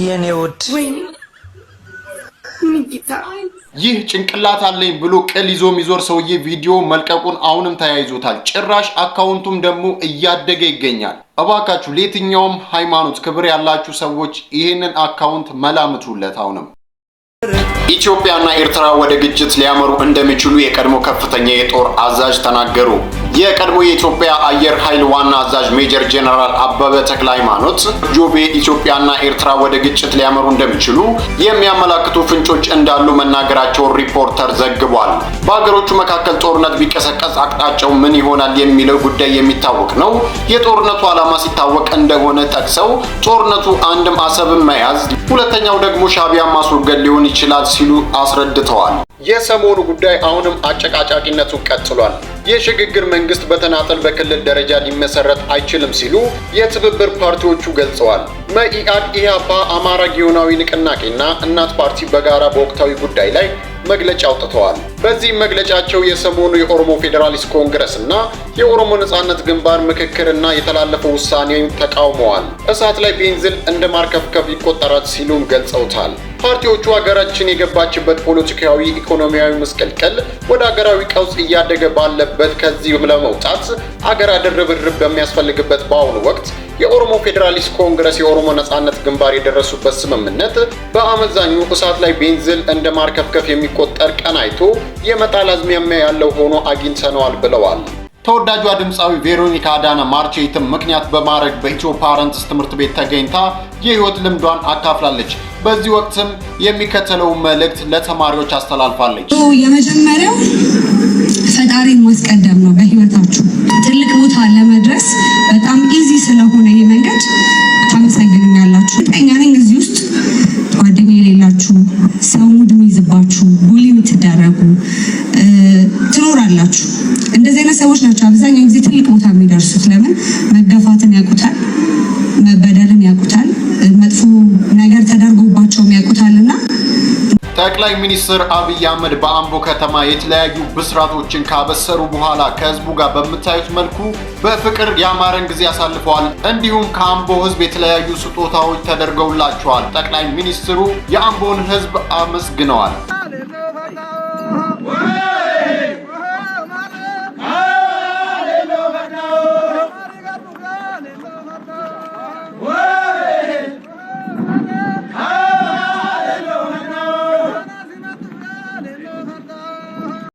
የኔውድ ይህ ጭንቅላት አለኝ ብሎ ቅል ይዞ ሚዞር ሰውዬ ቪዲዮ መልቀቁን አሁንም ተያይዞታል። ጭራሽ አካውንቱም ደግሞ እያደገ ይገኛል። እባካችሁ ለየትኛውም ሃይማኖት ክብር ያላችሁ ሰዎች ይህንን አካውንት መላምቱለት። አሁንም ኢትዮጵያና ኤርትራ ወደ ግጭት ሊያመሩ እንደሚችሉ የቀድሞ ከፍተኛ የጦር አዛዥ ተናገሩ። የቀድሞ የኢትዮጵያ አየር ኃይል ዋና አዛዥ ሜጀር ጀነራል አበበ ተክለሃይማኖት ጆቤ ኢትዮጵያና ኤርትራ ወደ ግጭት ሊያመሩ እንደሚችሉ የሚያመላክቱ ፍንጮች እንዳሉ መናገራቸውን ሪፖርተር ዘግቧል። በሀገሮቹ መካከል ጦርነት ቢቀሰቀስ አቅጣጫው ምን ይሆናል የሚለው ጉዳይ የሚታወቅ ነው። የጦርነቱ ዓላማ ሲታወቅ እንደሆነ ጠቅሰው ጦርነቱ አንድም አሰብን መያዝ፣ ሁለተኛው ደግሞ ሻዕቢያን ማስወገድ ሊሆን ይችላል ሲሉ አስረድተዋል። የሰሞኑ ጉዳይ አሁንም አጨቃጫቂነቱ ቀጥሏል። የሽግግር መንግስት በተናጠል በክልል ደረጃ ሊመሰረት አይችልም ሲሉ የትብብር ፓርቲዎቹ ገልጸዋል። መኢአድ፣ ኢህአፓ፣ አማራ ጊዮናዊ ንቅናቄና እናት ፓርቲ በጋራ በወቅታዊ ጉዳይ ላይ መግለጫ አውጥተዋል። በዚህ መግለጫቸው የሰሞኑ የኦሮሞ ፌዴራሊስት ኮንግረስ እና የኦሮሞ ነጻነት ግንባር ምክክርና የተላለፈው ውሳኔ ተቃውመዋል። እሳት ላይ ቤንዚን እንደ ማርከፍከፍ ይቆጠራል ሲሉም ገልጸውታል። ፓርቲዎቹ ሀገራችን የገባችበት ፖለቲካዊ፣ ኢኮኖሚያዊ መስቀልቀል ወደ ሀገራዊ ቀውስ እያደገ ባለበት ከዚህ ለመውጣት አገር አደር ርብርብ በሚያስፈልግበት በአሁኑ ወቅት የኦሮሞ ፌዴራሊስት ኮንግረስ የኦሮሞ ነጻነት ግንባር የደረሱበት ስምምነት በአመዛኙ እሳት ላይ ቤንዚን እንደ ማርከፍከፍ የሚቆጠር ቀን አይቶ የመጣል አዝማሚያ ያለው ሆኖ አግኝተነዋል ብለዋል። ተወዳጇ ድምፃዊ ቬሮኒካ አዳነ ማርቼትን ምክንያት በማድረግ በኢትዮ ፓረንትስ ትምህርት ቤት ተገኝታ የህይወት ልምዷን አካፍላለች። በዚህ ወቅትም የሚከተለው መልእክት ለተማሪዎች አስተላልፋለች። የመጀመሪያው ፈጣሪን ማስቀደም ነው። በህይወታችሁ ትልቅ ቦታ ለመድረስ በጣም ኢዚ ስለሆነ ይሄ መንገድ ታመሰግኑኛላችሁ። እኛ ነኝ እዚህ ውስጥ ጓደኛ የሌላችሁ፣ ሰው ሙድ የሚይዝባችሁ፣ ቡሊ የምትደረጉ ትኖራላችሁ። እንደዚህ አይነት ሰዎች ናቸው አብዛኛው ጊዜ ትልቅ ቦታ የሚደርሱት። ለምን? መገፋትን ያውቁታል፣ መበደልን ያውቁታል፣ መጥፎ ነገር ተደርጎባቸው ያውቁታልና። ጠቅላይ ሚኒስትር አብይ አህመድ በአምቦ ከተማ የተለያዩ ብስራቶችን ካበሰሩ በኋላ ከህዝቡ ጋር በምታዩት መልኩ በፍቅር ያማረን ጊዜ አሳልፈዋል። እንዲሁም ከአምቦ ህዝብ የተለያዩ ስጦታዎች ተደርገውላቸዋል። ጠቅላይ ሚኒስትሩ የአምቦን ህዝብ አመስግነዋል።